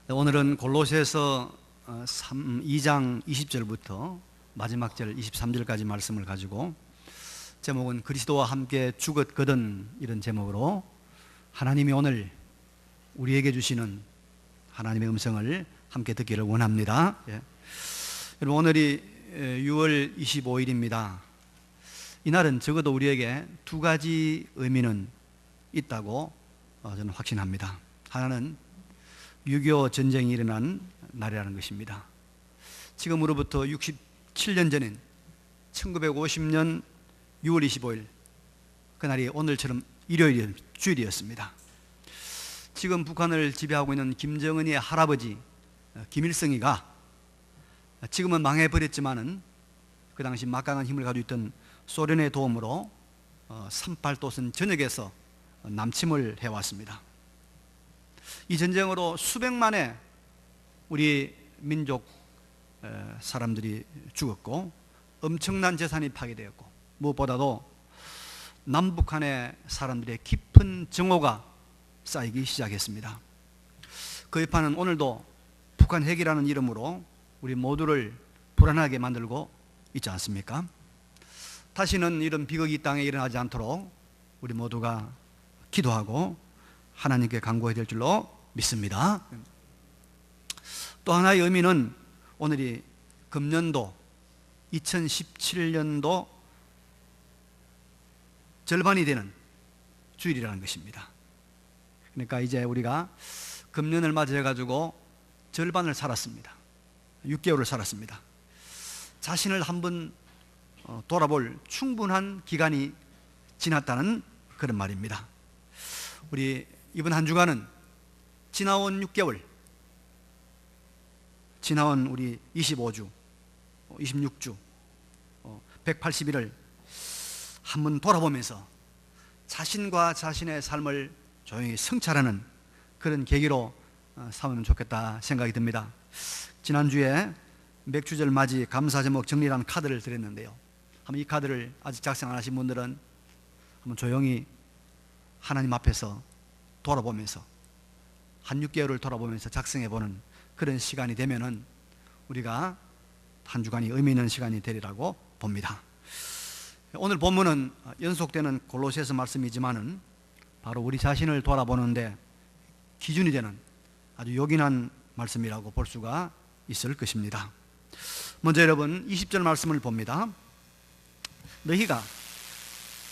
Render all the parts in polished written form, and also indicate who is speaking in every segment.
Speaker 1: 오늘은 골로새서 2장 20절부터 마지막 절 23절까지 말씀을 가지고 제목은 그리스도와 함께 죽었거든, 이런 제목으로 하나님이 오늘 우리에게 주시는 하나님의 음성을 함께 듣기를 원합니다. 여러분, 오늘이 6월 25일입니다. 이날은 적어도 우리에게 두 가지 의미는 있다고 저는 확신합니다. 하나는 6.25 전쟁이 일어난 날이라는 것입니다. 지금으로부터 67년 전인 1950년 6월 25일, 그날이 오늘처럼 일요일 주일이었습니다. 지금 북한을 지배하고 있는 김정은의 할아버지 김일성이가 지금은 망해버렸지만은 그 당시 막강한 힘을 가지고 있던 소련의 도움으로 38도선 전역에서 남침을 해왔습니다. 이 전쟁으로 수백만의 우리 민족 사람들이 죽었고 엄청난 재산이 파괴되었고, 무엇보다도 남북한의 사람들의 깊은 증오가 쌓이기 시작했습니다. 그 여파는 오늘도 북한 핵이라는 이름으로 우리 모두를 불안하게 만들고 있지 않습니까? 다시는 이런 비극이 이 땅에 일어나지 않도록 우리 모두가 기도하고 하나님께 간구해야 될 줄로 믿습니다. 또 하나의 의미는 오늘이 금년도 2017년도 절반이 되는 주일이라는 것입니다. 그러니까 이제 우리가 금년을 맞이해가지고 절반을 살았습니다. 6개월을 살았습니다. 자신을 한번 돌아볼 충분한 기간이 지났다는 그런 말입니다. 우리 이번 한 주간은 지나온 6개월, 지나온 우리 25주, 26주, 180일을 한번 돌아보면서 자신과 자신의 삶을 조용히 성찰하는 그런 계기로 삼으면 좋겠다 생각이 듭니다. 지난주에 맥주절 맞이 감사 제목 정리라는 카드를 드렸는데요. 한번 이 카드를 아직 작성 안 하신 분들은 한번 조용히 하나님 앞에서 돌아보면서 한 6개월을 돌아보면서 작성해보는 그런 시간이 되면은 우리가 한 주간이 의미 있는 시간이 되리라고 봅니다. 오늘 본문은 연속되는 골로새서 말씀이지만은 바로 우리 자신을 돌아보는데 기준이 되는 아주 요긴한 말씀이라고 볼 수가 있을 것입니다. 먼저 여러분 20절 말씀을 봅니다. 너희가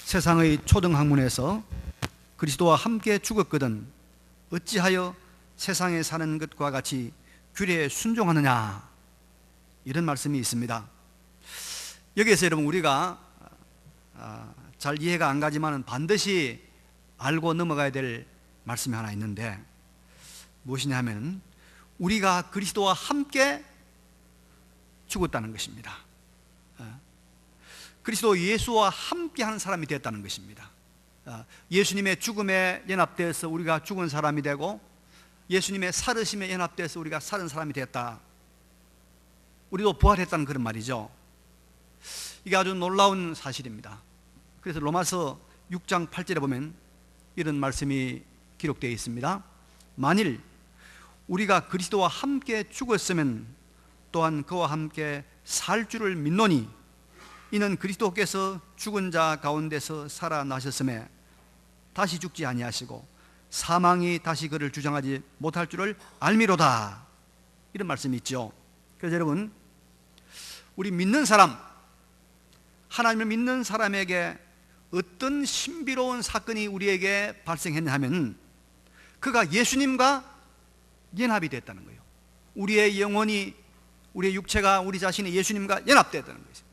Speaker 1: 세상의 초등학문에서 그리스도와 함께 죽었거든 어찌하여 세상에 사는 것과 같이 규례에 순종하느냐, 이런 말씀이 있습니다. 여기에서 여러분 우리가 잘 이해가 안 가지만 반드시 알고 넘어가야 될 말씀이 하나 있는데, 무엇이냐 하면 우리가 그리스도와 함께 죽었다는 것입니다. 그리스도 예수와 함께 하는 사람이 되었다는 것입니다. 예수님의 죽음에 연합되어서 우리가 죽은 사람이 되고 예수님의 살으심에 연합되어서 우리가 살은 사람이 되었다. 우리도 부활했다는 그런 말이죠. 이게 아주 놀라운 사실입니다. 그래서 로마서 6장 8절에 보면 이런 말씀이 기록되어 있습니다. 만일 우리가 그리스도와 함께 죽었으면 또한 그와 함께 살 줄을 믿노니 이는 그리스도께서 죽은 자 가운데서 살아나셨음에 다시 죽지 아니하시고 사망이 다시 그를 주장하지 못할 줄을 알미로다, 이런 말씀이 있죠. 그래서 여러분, 우리 믿는 사람, 하나님을 믿는 사람에게 어떤 신비로운 사건이 우리에게 발생했냐 하면 그가 예수님과 연합이 됐다는 거예요. 우리의 영혼이, 우리의 육체가 우리 자신이 예수님과 연합됐다는 거죠.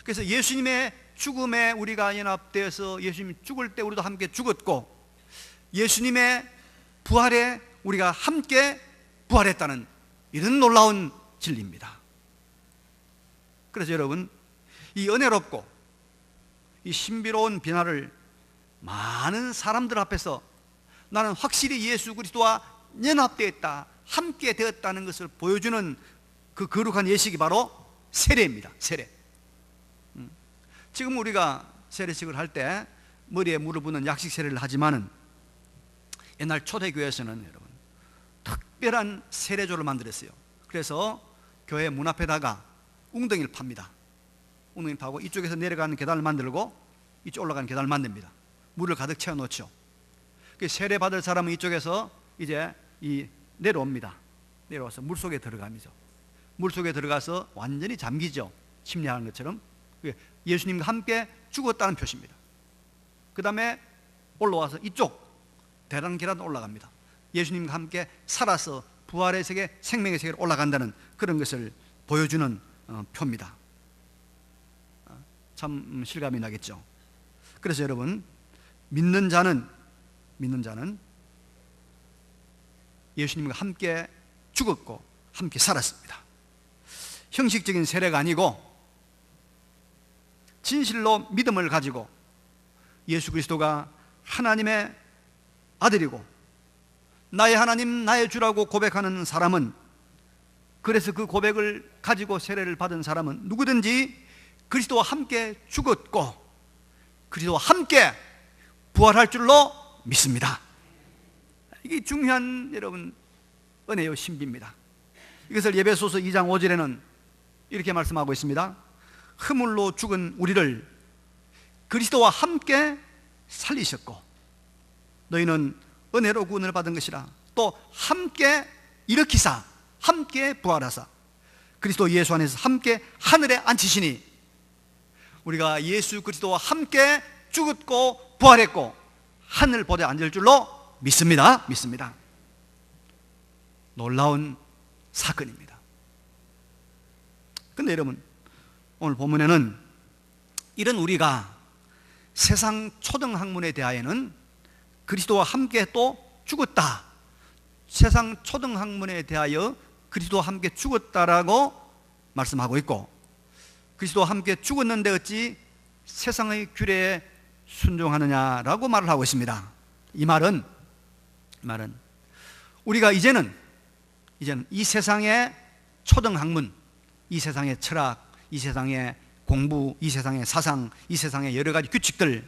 Speaker 1: 그래서 예수님의 죽음에 우리가 연합되어서 예수님이 죽을 때 우리도 함께 죽었고 예수님의 부활에 우리가 함께 부활했다는 이런 놀라운 진리입니다. 그래서 여러분, 이 은혜롭고 이 신비로운 변화를 많은 사람들 앞에서 나는 확실히 예수 그리스도와 연합되었다, 함께 되었다는 것을 보여주는 그 거룩한 예식이 바로 세례입니다. 세례. 지금 우리가 세례식을 할 때 머리에 물을 붓는 약식 세례를 하지만은 옛날 초대교회에서는 여러분 특별한 세례조를 만들었어요. 그래서 교회 문 앞에다가 웅덩이를 팝니다. 웅덩이 파고 이쪽에서 내려가는 계단을 만들고 이쪽 올라가는 계단을 만듭니다. 물을 가득 채워놓죠. 세례 받을 사람은 이쪽에서 이제 내려옵니다. 내려와서 물속에 들어가면서 물속에 들어가서 완전히 잠기죠. 침례하는 것처럼. 예수님과 함께 죽었다는 표시입니다. 그 다음에 올라와서 이쪽 대단 계단 올라갑니다. 예수님과 함께 살아서 부활의 세계, 생명의 세계로 올라간다는 그런 것을 보여주는 표입니다. 참 실감이 나겠죠. 그래서 여러분, 믿는 자는 예수님과 함께 죽었고 함께 살았습니다. 형식적인 세례가 아니고 진실로 믿음을 가지고 예수 그리스도가 하나님의 아들이고 나의 하나님, 나의 주라고 고백하는 사람은, 그래서 그 고백을 가지고 세례를 받은 사람은 누구든지 그리스도와 함께 죽었고 그리스도와 함께 부활할 줄로 믿습니다. 이게 중요한 여러분 은혜요 신비입니다. 이것을 에베소서 2장 5절에는 이렇게 말씀하고 있습니다. 허물로 죽은 우리를 그리스도와 함께 살리셨고 너희는 은혜로 구원을 받은 것이라 또 함께 일으키사 함께 부활하사 그리스도 예수 안에서 함께 하늘에 앉히시니 우리가 예수 그리스도와 함께 죽었고 부활했고 하늘 보좌에 앉을 줄로 믿습니다. 놀라운 사건입니다. 근데 여러분, 오늘 본문에는 이런 우리가 세상 초등학문에 대하여는 그리스도와 함께 또 죽었다, 세상 초등학문에 대하여 그리스도와 함께 죽었다라고 말씀하고 있고, 그리스도와 함께 죽었는데 어찌 세상의 규례에 순종하느냐라고 말을 하고 있습니다. 이 말은 우리가 이제는 이 세상의 초등학문, 이 세상의 철학, 이 세상의 공부, 이 세상의 사상, 이 세상의 여러 가지 규칙들,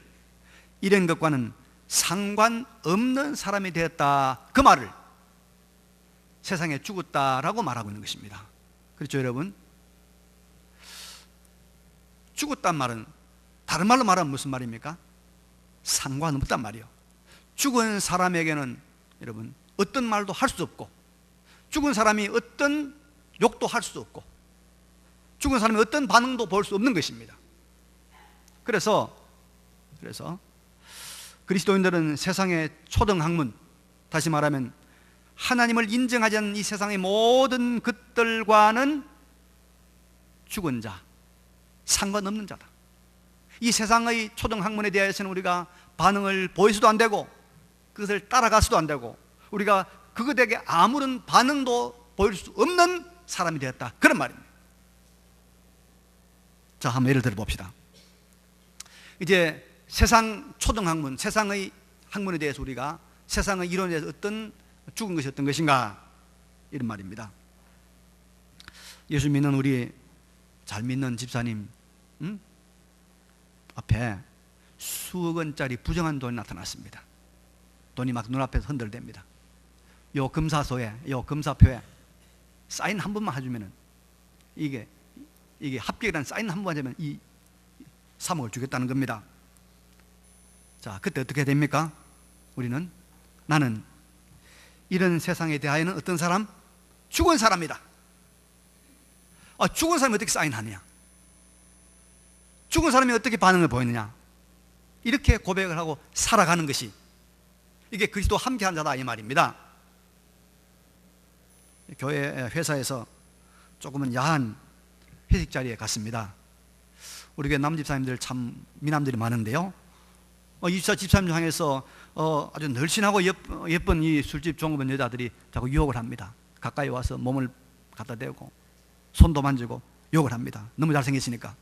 Speaker 1: 이런 것과는 상관없는 사람이 되었다, 그 말을 세상에 죽었다라고 말하고 있는 것입니다. 그렇죠 여러분? 죽었단 말은 다른 말로 말하면 무슨 말입니까? 상관없단 말이요. 죽은 사람에게는 여러분 어떤 말도 할 수 없고, 죽은 사람이 어떤 욕도 할 수 없고, 죽은 사람이 어떤 반응도 볼 수 없는 것입니다. 그래서 그리스도인들은 세상의 초등학문, 다시 말하면 하나님을 인정하지 않는 이 세상의 모든 것들과는 죽은 자, 상관없는 자다. 이 세상의 초등학문에 대해서는 우리가 반응을 보여서도 안 되고 그것을 따라가서도 안 되고 우리가 그것에게 아무런 반응도 보일 수 없는 사람이 되었다, 그런 말입니다. 자, 한번 예를 들어 봅시다. 이제 세상 초등학문, 세상의 학문에 대해서 우리가 세상의 이론에 대해서 어떤 죽은 것이 어떤 것인가, 이런 말입니다. 예수 믿는 우리 잘 믿는 집사님 앞에 수억 원짜리 부정한 돈이 나타났습니다. 돈이 막 눈앞에서 흔들댑니다. 요 검사소에, 요 검사표에 사인 한 번만 해주면은 이게 합격이라는 사인 한 번만 하면 이 3억을 주겠다는 겁니다. 자, 그때 어떻게 됩니까? 나는 이런 세상에 대하여는 어떤 사람? 죽은 사람이다. 죽은 사람이 어떻게 사인하느냐? 죽은 사람이 어떻게 반응을 보이느냐? 이렇게 고백을 하고 살아가는 것이, 이게 그리스도와 함께한 자다, 이 말입니다. 교회 회사에서 조금은 야한 회식 자리에 갔습니다. 우리 교회 남집사님들 참 미남들이 많은데요, 이 집사님 향해서 아주 늘씬하고 예쁜 이 술집 종업원 여자들이 자꾸 유혹을 합니다. 가까이 와서 몸을 갖다 대고 손도 만지고 욕을 합니다. 너무 잘생겼으니까.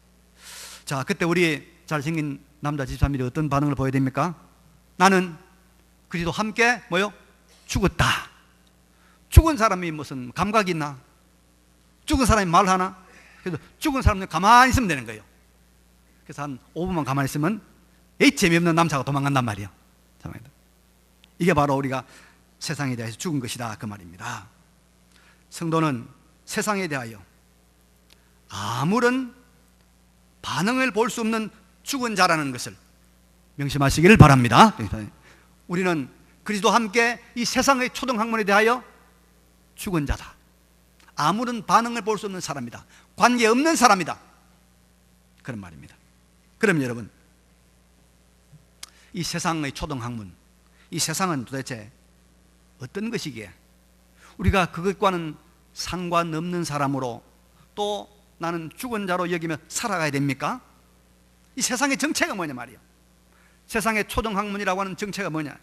Speaker 1: 자, 그때 우리 잘생긴 남자 집사님들이 어떤 반응을 보여야 됩니까? 나는 그리스도 함께 죽었다. 죽은 사람이 무슨 감각이 있나? 죽은 사람이 말하나? 그래서 죽은 사람은 가만히 있으면 되는 거예요. 그래서 한 5분만 가만히 있으면 재미없는 남자가 도망간단 말이에요. 이게 바로 우리가 세상에 대해서 죽은 것이다, 그 말입니다. 성도는 세상에 대하여 아무런 반응을 볼 수 없는 죽은 자라는 것을 명심하시기를 바랍니다. 우리는 그리스도와 함께 이 세상의 초등학문에 대하여 죽은 자다. 아무런 반응을 볼 수 없는 사람이다. 관계없는 사람이다. 그런 말입니다. 그럼 여러분, 이 세상의 초등학문, 이 세상은 도대체 어떤 것이기에 우리가 그것과는 상관없는 사람으로 또 나는 죽은 자로 여기며 살아가야 됩니까? 이 세상의 정체가 뭐냐 말이에요. 세상의 초등학문이라고 하는 정체가 뭐냐?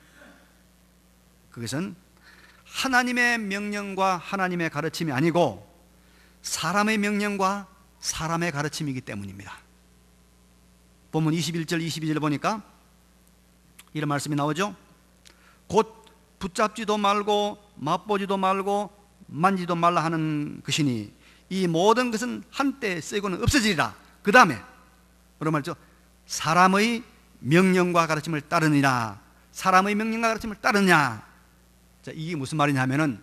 Speaker 1: 그것은 하나님의 명령과 하나님의 가르침이 아니고 사람의 명령과 사람의 가르침이기 때문입니다. 본문 21절 22절 보니까 이런 말씀이 나오죠. 곧 붙잡지도 말고 맛보지도 말고 만지도 말라 하는 것이니 이 모든 것은 한때 쓰이고는 없어지리라. 그 다음에 뭐라 말이죠? 사람의 명령과 가르침을 따르느냐. 사람의 명령과 가르침을 따르느냐. 자, 이게 무슨 말이냐 하면은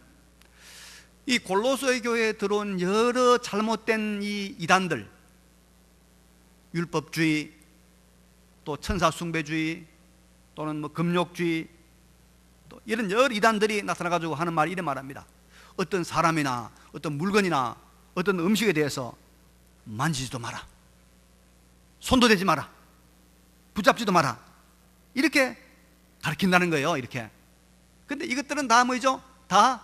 Speaker 1: 이 골로새 교회에 들어온 여러 잘못된 이 이단들, 율법주의, 또 천사숭배주의, 또는 뭐 금욕주의, 또 이런 여러 이단들이 나타나가지고 하는 말이 이런 말합니다. 어떤 사람이나 어떤 물건이나 어떤 음식에 대해서 만지지도 마라, 손도 대지 마라, 붙잡지도 마라, 이렇게 가르친다는 거예요. 이렇게. 근데 이것들은 다 뭐죠? 다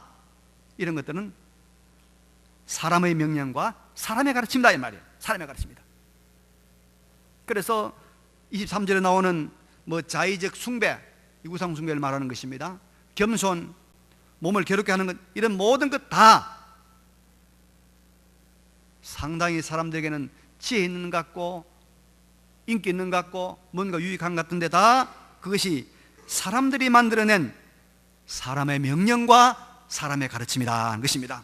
Speaker 1: 이런 것들은 사람의 명령과 사람의 가르침이다 이 말이에요. 사람의 가르침이다. 그래서 23절에 나오는 뭐 자의적 숭배, 우상 숭배를 말하는 것입니다. 겸손, 몸을 괴롭게 하는 것, 이런 모든 것 다 상당히 사람들에게는 지혜 있는 것 같고 인기 있는 것 같고 뭔가 유익한 것 같은데 다 그것이 사람들이 만들어낸 사람의 명령과 사람의 가르침이다 하는 것입니다.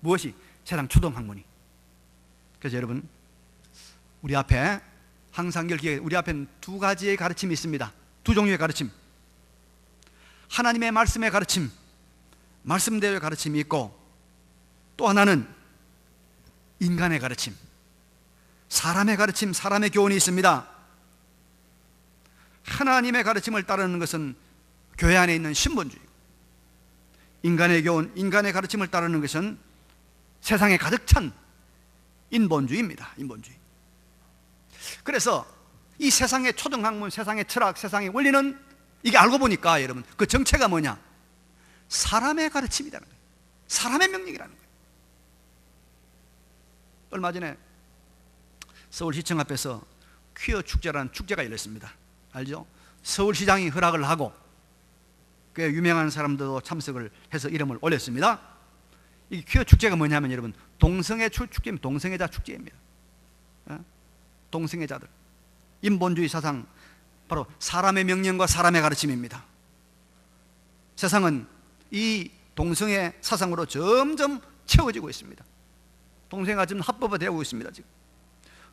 Speaker 1: 무엇이? 세상 초등학문이. 그래서 여러분, 우리 앞에 항상 기억해, 우리 앞에는 두 가지의 가르침이 있습니다. 두 종류의 가르침. 하나님의 말씀의 가르침, 말씀대로의 가르침이 있고, 또 하나는 인간의 가르침, 사람의 가르침, 사람의 교훈이 있습니다. 하나님의 가르침을 따르는 것은 교회 안에 있는 신본주의, 인간의 교훈, 인간의 가르침을 따르는 것은 세상에 가득 찬 인본주의입니다. 인본주의. 그래서 이 세상의 초등학문, 세상의 철학, 세상의 원리는 이게 알고 보니까 여러분 그 정체가 뭐냐? 사람의 가르침이라는 거예요. 사람의 명령이라는 거예요. 얼마 전에 서울시청 앞에서 퀴어 축제라는 축제가 열렸습니다. 알죠? 서울시장이 허락을 하고 꽤 유명한 사람들도 참석을 해서 이름을 올렸습니다. 이 퀴어 축제가 뭐냐면 여러분 동성애 축제입니다. 동성애자 축제입니다. 동성애자들, 인본주의 사상, 바로 사람의 명령과 사람의 가르침입니다. 세상은 이 동성애 사상으로 점점 채워지고 있습니다. 동성애가 지금 합법화되고 있습니다. 지금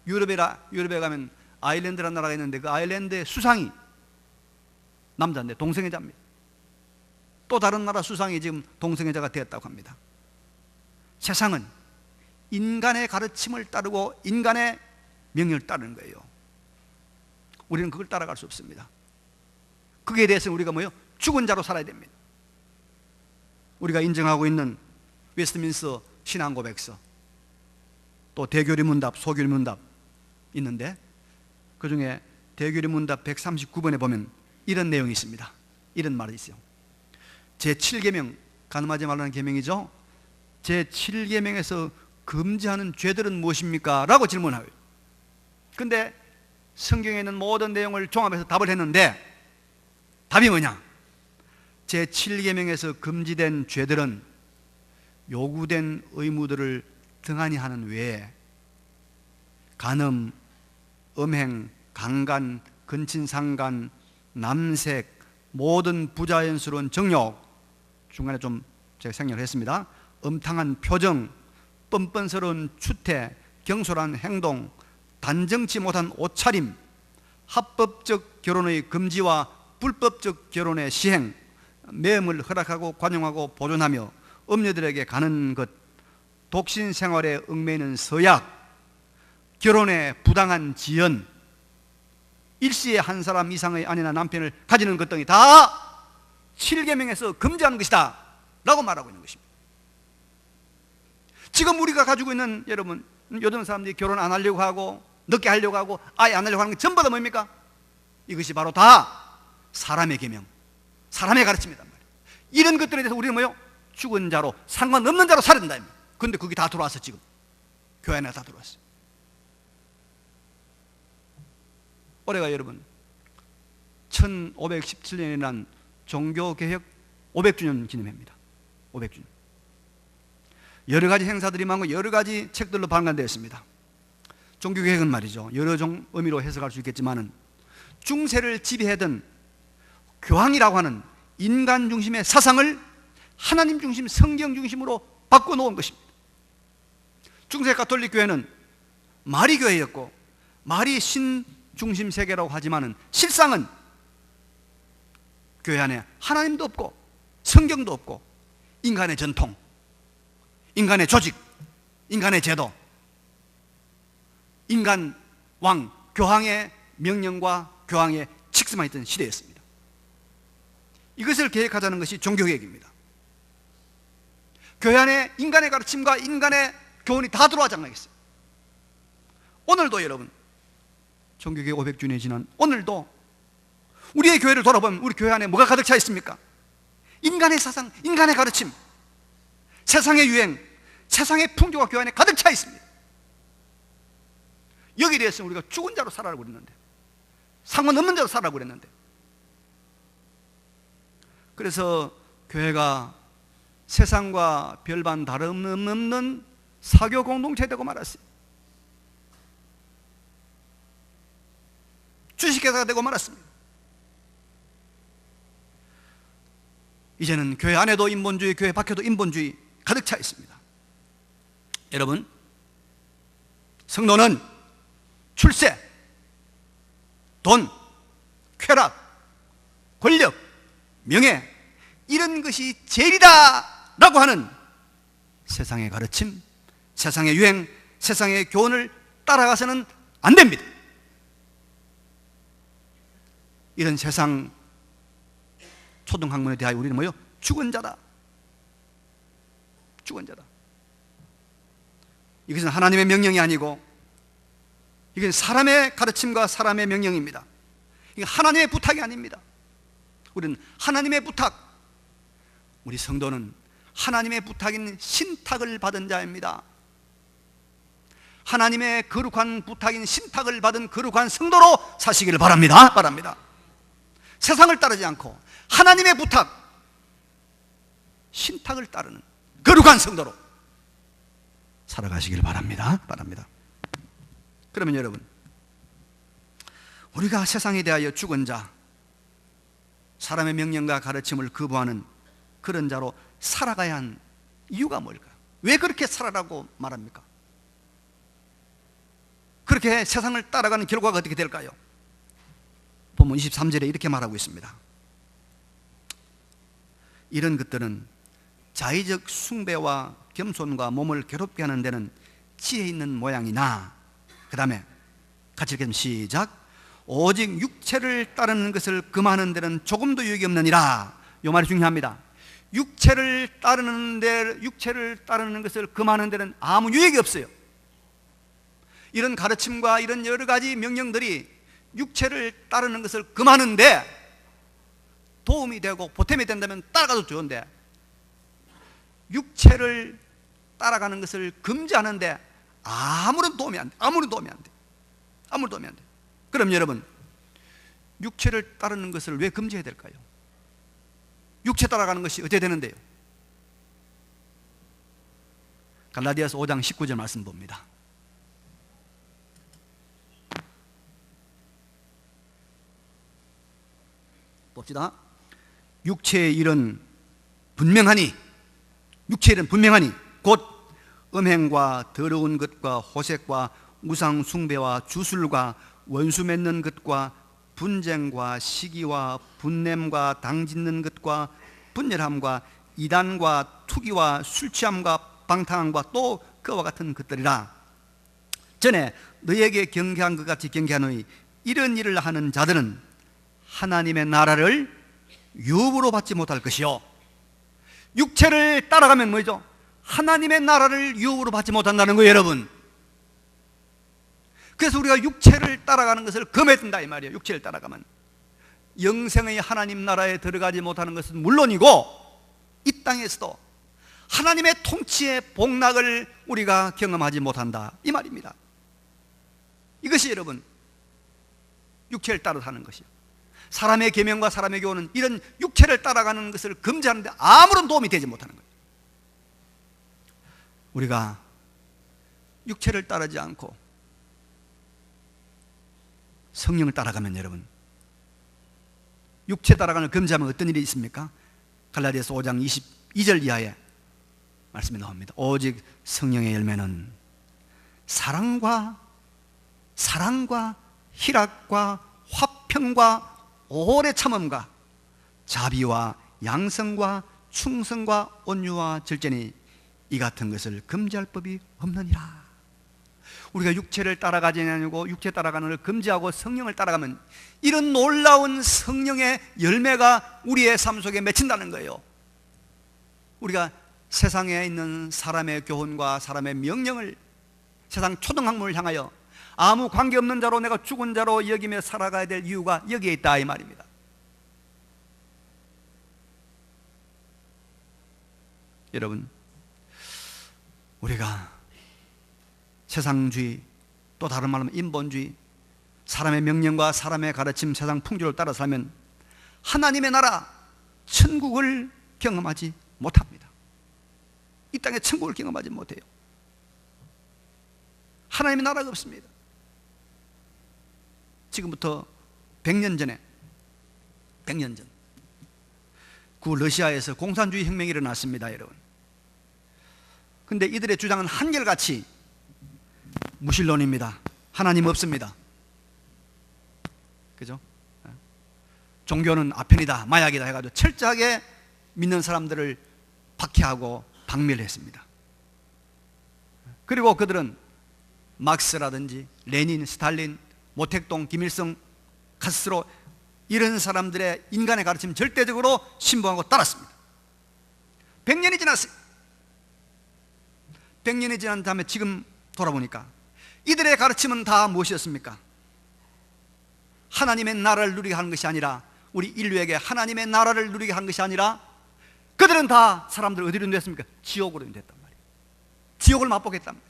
Speaker 1: 유럽에 가면 아일랜드라는 나라가 있는데 그 아일랜드의 수상이 남자인데 동성애자입니다. 또 다른 나라 수상이 지금 동성애자가 되었다고 합니다. 세상은 인간의 가르침을 따르고 인간의 명령을 따르는 거예요. 우리는 그걸 따라갈 수 없습니다. 거기에 대해서는 우리가 뭐예요? 죽은 자로 살아야 됩니다. 우리가 인정하고 있는 웨스트민스터 신앙고백서, 또 대교리문답, 소교리문답 있는데 그 중에 대교리문답 139번에 보면 이런 내용이 있습니다. 이런 말이 있어요. 제7계명, 간음하지 말라는 계명이죠. 제7계명에서 금지하는 죄들은 무엇입니까? 라고 질문하요. 근데 성경에 있는 모든 내용을 종합해서 답을 했는데 답이 뭐냐? 제7계명에서 금지된 죄들은 요구된 의무들을 등한히 하는 외에 간음, 음행, 강간, 근친상간, 남색, 모든 부자연스러운 정욕, 중간에 좀 제가 생략을 했습니다. 음탕한 표정, 뻔뻔스러운 추태, 경솔한 행동, 단정치 못한 옷차림, 합법적 결혼의 금지와 불법적 결혼의 시행, 매음을 허락하고 관용하고 보존하며 음녀들에게 가는 것, 독신 생활에 얽매이는 서약, 결혼에 부당한 지연, 일시에 한 사람 이상의 아내나 남편을 가지는 것 등이 다 7계명에서 금지하는 것이다 라고 말하고 있는 것입니다. 지금 우리가 가지고 있는, 여러분, 요즘 사람들이 결혼 안 하려고 하고 늦게 하려고 하고 아예 안 하려고 하는 게 전부 다 뭡니까? 이것이 바로 다 사람의 계명, 사람의 가르침이란 말이에요. 이런 것들에 대해서 우리는 뭐요? 죽은 자로, 상관없는 자로 살아야 된다. 그런데 그게 다 들어왔어. 지금 교회 안에 다 들어왔어요. 올해가 여러분 1517년에 난 종교개혁 500주년 기념해입니다. 500주년. 여러 가지 행사들이 많고 여러 가지 책들로 발간되어 있습니다. 종교개혁은 말이죠, 여러 종 의미로 해석할 수 있겠지만은 중세를 지배하던 교황이라고 하는 인간 중심의 사상을 하나님 중심, 성경 중심으로 바꿔놓은 것입니다. 중세 가톨릭 교회는 마리 교회였고 마리 신 중심 세계라고 하지만은 실상은 교회 안에 하나님도 없고 성경도 없고 인간의 전통, 인간의 조직, 인간의 제도, 인간 왕, 교황의 명령과 교황의 직스만 있던 시대였습니다. 이것을 계획하자는 것이 종교개혁입니다. 교회 안에 인간의 가르침과 인간의 교훈이 다 들어와 장난했어요. 오늘도 여러분, 종교개혁 500주년이 지난 오늘도 우리의 교회를 돌아보면 우리 교회 안에 뭐가 가득 차 있습니까? 인간의 사상, 인간의 가르침, 세상의 유행, 세상의 풍조가 교회 안에 가득 차 있습니다. 여기에 대해서 우리가 죽은 자로 살아라고 그랬는데, 상관없는 자로 살아라고 그랬는데, 그래서 교회가 세상과 별반 다름없는 사교 공동체 되고 말았어요. 주식회사가 되고 말았습니다. 이제는 교회 안에도 인본주의, 교회 밖에도 인본주의 가득 차 있습니다. 여러분, 성도는 출세, 돈, 쾌락, 권력, 명예, 이런 것이 제일이다 라고 하는 세상의 가르침, 세상의 유행, 세상의 교훈을 따라가서는 안 됩니다. 이런 세상 초등학문에 대하여 우리는 뭐요? 죽은 자다. 죽은 자다. 이것은 하나님의 명령이 아니고 이건 사람의 가르침과 사람의 명령입니다. 이건 하나님의 부탁이 아닙니다. 우리는 하나님의 부탁, 우리 성도는 하나님의 부탁인 신탁을 받은 자입니다. 하나님의 거룩한 부탁인 신탁을 받은 거룩한 성도로 사시기를 바랍니다. 세상을 따르지 않고 하나님의 부탁, 신탁을 따르는 거룩한 성도로 살아가시길 바랍니다. 그러면 여러분, 우리가 세상에 대하여 죽은 자, 사람의 명령과 가르침을 거부하는 그런 자로 살아가야 한 이유가 뭘까요? 왜 그렇게 살아라고 말합니까? 그렇게 세상을 따라가는 결과가 어떻게 될까요? 본문 23절에 이렇게 말하고 있습니다. 이런 것들은 자의적 숭배와 겸손과 몸을 괴롭게 하는 데는 지혜 있는 모양이나, 그 다음에 같이 읽겠습니다. 시작. 오직 육체를 따르는 것을 금하는 데는 조금도 유익이 없느니라. 이 말이 중요합니다. 육체를 따르는 것을 금하는 데는 아무 유익이 없어요. 이런 가르침과 이런 여러 가지 명령들이 육체를 따르는 것을 금하는데 도움이 되고 보탬이 된다면 따라가도 좋은데, 육체를 따라가는 것을 금지하는데 아무런 도움이 안 돼. 그럼 여러분, 육체를 따르는 것을 왜 금지해야 될까요? 육체 따라가는 것이 어떻게 되는데요? 갈라디아서 5장 19절 말씀 봅니다. 봅시다. 육체의 일은 분명하니 곧 음행과 더러운 것과 호색과 우상 숭배와 주술과 원수 맺는 것과 분쟁과 시기와 분냄과 당짓는 것과 분열함과 이단과 투기와 술 취함과 방탕함과 또 그와 같은 것들이라. 전에 너에게 경계한 것 같이 경계하노니 이런 일을 하는 자들은 하나님의 나라를 유업으로 받지 못할 것이요. 육체를 따라가면 뭐죠? 하나님의 나라를 유업으로 받지 못한다는 거예요, 여러분. 그래서 우리가 육체를 따라가는 것을 금해야 된다 이 말이에요. 육체를 따라가면 영생의 하나님 나라에 들어가지 못하는 것은 물론이고, 이 땅에서도 하나님의 통치의 복락을 우리가 경험하지 못한다 이 말입니다. 이것이 여러분 육체를 따라 사는 것이요, 사람의 계명과 사람의 교훈은 이런 육체를 따라가는 것을 금지하는데 아무런 도움이 되지 못하는 거예요. 우리가 육체를 따르지 않고 성령을 따라가면, 여러분, 육체 따라가는 걸 금지하면 어떤 일이 있습니까? 갈라디아서 5장 22절 이하에 말씀이 나옵니다. 오직 성령의 열매는 사랑과 희락과 화평과 오래 참음과 자비와 양성과 충성과 온유와 절제니 이 같은 것을 금지할 법이 없느니라. 우리가 육체를 따라가지 않고 육체 따라가는 걸 금지하고 성령을 따라가면 이런 놀라운 성령의 열매가 우리의 삶 속에 맺힌다는 거예요. 우리가 세상에 있는 사람의 교훈과 사람의 명령을, 세상 초등학문을 향하여 아무 관계없는 자로, 내가 죽은 자로 여기며 살아가야 될 이유가 여기에 있다 이 말입니다. 여러분, 우리가 세상주의, 또 다른 말로 하면 인본주의, 사람의 명령과 사람의 가르침, 세상 풍조를 따라 살면 하나님의 나라, 천국을 경험하지 못합니다. 이 땅에 천국을 경험하지 못해요. 하나님의 나라가 없습니다. 지금부터 100년 전에, 100년 전, 그 러시아에서 공산주의 혁명이 일어났습니다, 여러분. 근데 이들의 주장은 한결같이 무신론입니다. 하나님 없습니다. 그죠? 종교는 아편이다, 마약이다 해가지고 철저하게 믿는 사람들을 박해하고 박멸했습니다. 그리고 그들은 막스라든지 레닌, 스탈린, 모택동, 김일성, 카스트로 이런 사람들의 인간의 가르침 절대적으로 신봉하고 따랐습니다. 100년이 지났어요. 100년이 지난 다음에 지금 돌아보니까 이들의 가르침은 다 무엇이었습니까? 하나님의 나라를 누리게 하는 것이 아니라, 우리 인류에게 하나님의 나라를 누리게 한 것이 아니라, 그들은 다 사람들을 어디로 인도했습니까? 지옥으로 인도했단 말이에요. 지옥을 맛보겠단 말이에요.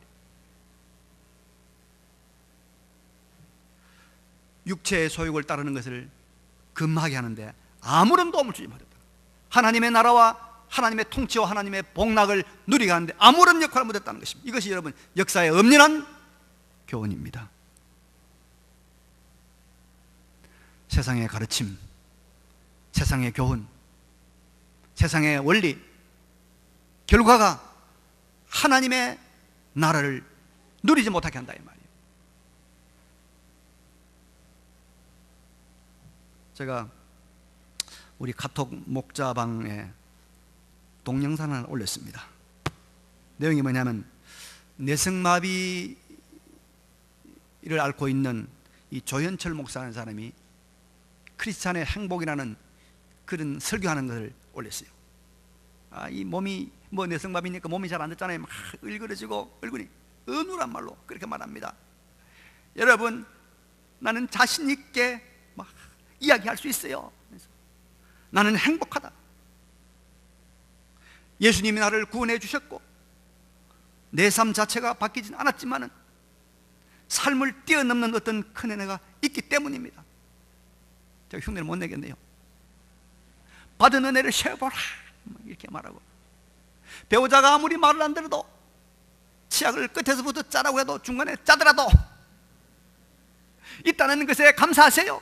Speaker 1: 육체의 소욕을 따르는 것을 금하게 하는데 아무런 도움을 주지 못했다. 하나님의 나라와 하나님의 통치와 하나님의 복락을 누리게 하는데 아무런 역할을 못했다는 것입니다. 이것이 여러분 역사의 엄연한 교훈입니다. 세상의 가르침, 세상의 교훈, 세상의 원리, 결과가 하나님의 나라를 누리지 못하게 한다 이 말이에요. 제가 우리 카톡 목자방에 동영상을 올렸습니다. 내용이 뭐냐면, 뇌성마비를 앓고 있는 이 조현철 목사라는 사람이 크리스찬의 행복이라는 그런 설교하는 것을 올렸어요. 이 몸이 뇌성마비니까 몸이 잘 안 됐잖아요. 막 을그러지고 얼굴이 어눌한 말로 그렇게 말합니다. 여러분, 나는 자신 있게 막 이야기할 수 있어요. 나는 행복하다. 예수님이 나를 구원해 주셨고 내 삶 자체가 바뀌진 않았지만은 삶을 뛰어넘는 어떤 큰 은혜가 있기 때문입니다. 제가 흉내를 못 내겠네요. 받은 은혜를 쉐어보라 이렇게 말하고, 배우자가 아무리 말을 안 들어도, 치약을 끝에서부터 짜라고 해도 중간에 짜더라도 있다는 것에 감사하세요.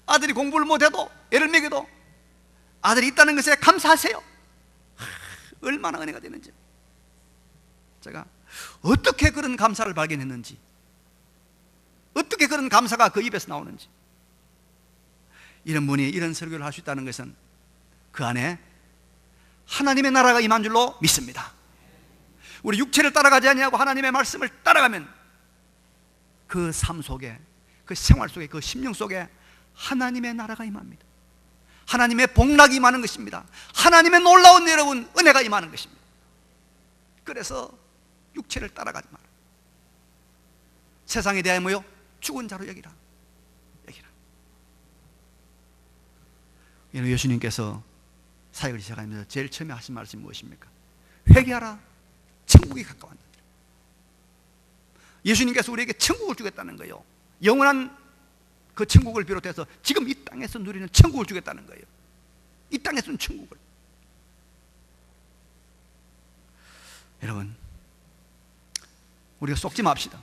Speaker 1: 아들이 공부를 못해도, 애를 먹여도 아들이 있다는 것에 감사하세요. 얼마나 은혜가 되는지. 제가 어떻게 그런 감사를 발견했는지, 어떻게 그런 감사가 그 입에서 나오는지, 이런 분이 이런 설교를 할 수 있다는 것은 그 안에 하나님의 나라가 임한 줄로 믿습니다. 우리 육체를 따라가지 아니하고 하나님의 말씀을 따라가면 그 삶 속에, 그 생활 속에, 그 심령 속에 하나님의 나라가 임합니다. 하나님의 복락이 임하는 것입니다. 하나님의 놀라운 여러분 은혜가 임하는 것입니다. 그래서 육체를 따라가지 마라. 세상에 대하여 뭐요? 죽은 자로 여기라. 예수님께서 사역을 시작하면서 제일 처음에 하신 말씀이 무엇입니까? 회개하라, 천국이 가까웠다. 예수님께서 우리에게 천국을 주겠다는 거예요. 영원한 그 천국을 비롯해서 지금 이 땅에서 누리는 천국을 주겠다는 거예요. 이 땅에서는 천국을. 여러분, 우리가 속지 맙시다.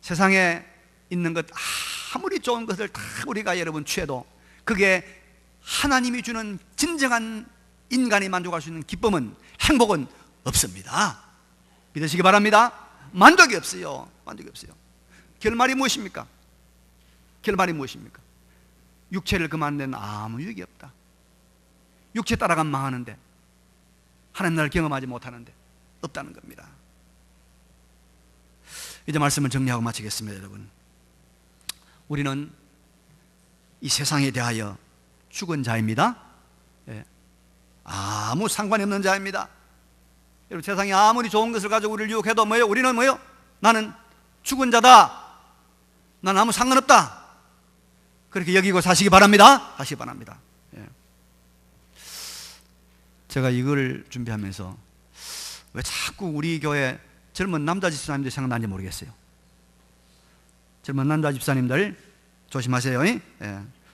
Speaker 1: 세상에 있는 것 아무리 좋은 것을 다 우리가 여러분 취해도 그게 하나님이 주는 진정한 인간이 만족할 수 있는 기쁨은, 행복은 없습니다. 믿으시기 바랍니다. 만족이 없어요. 만족이 없어요. 결말이 무엇입니까? 결말이 무엇입니까? 육체를 그만둔 데는 아무 유익이 없다. 육체 따라가면 망하는데, 하나님 나라를 경험하지 못하는데 없다는 겁니다. 이제 말씀을 정리하고 마치겠습니다. 여러분, 우리는 이 세상에 대하여 죽은 자입니다. 예. 아무 상관이 없는 자입니다. 여러분, 세상이 아무리 좋은 것을 가지고 우리를 유혹해도 뭐예요? 우리는 뭐예요? 나는 죽은 자다. 나는 아무 상관없다. 그렇게 여기고 사시기 바랍니다. 사시기 바랍니다. 예. 제가 이걸 준비하면서 왜 자꾸 우리 교회 젊은 남자 집사님들 생각나는지 모르겠어요. 젊은 남자 집사님들 조심하세요. 예.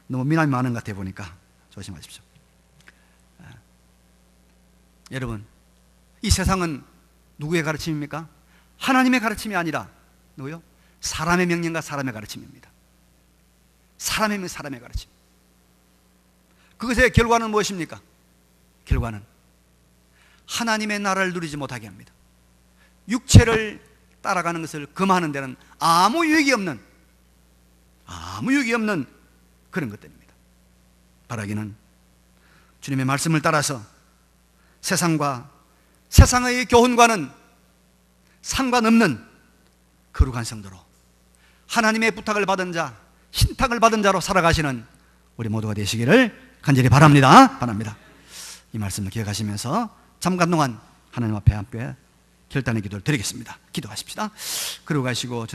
Speaker 1: 너무 미남이 많은 것 같아 보니까 조심하십시오. 예. 여러분, 이 세상은 누구의 가르침입니까? 하나님의 가르침이 아니라 누구요? 사람의 명령과 사람의 가르침입니다. 사람의 명령, 사람의 가르침. 그것의 결과는 무엇입니까? 결과는 하나님의 나라를 누리지 못하게 합니다. 육체를 따라가는 것을 금하는 데는 아무 유익이 없는 그런 것들입니다. 바라기는 주님의 말씀을 따라서 세상과 세상의 교훈과는 상관없는 거룩한 성도로, 하나님의 부탁을 받은 자, 신탁을 받은 자로 살아가시는 우리 모두가 되시기를 간절히 바랍니다. 이 말씀을 기억하시면서 잠깐 동안 하나님 앞에 함께 결단의 기도를 드리겠습니다. 기도하십시다. 그러고 가시고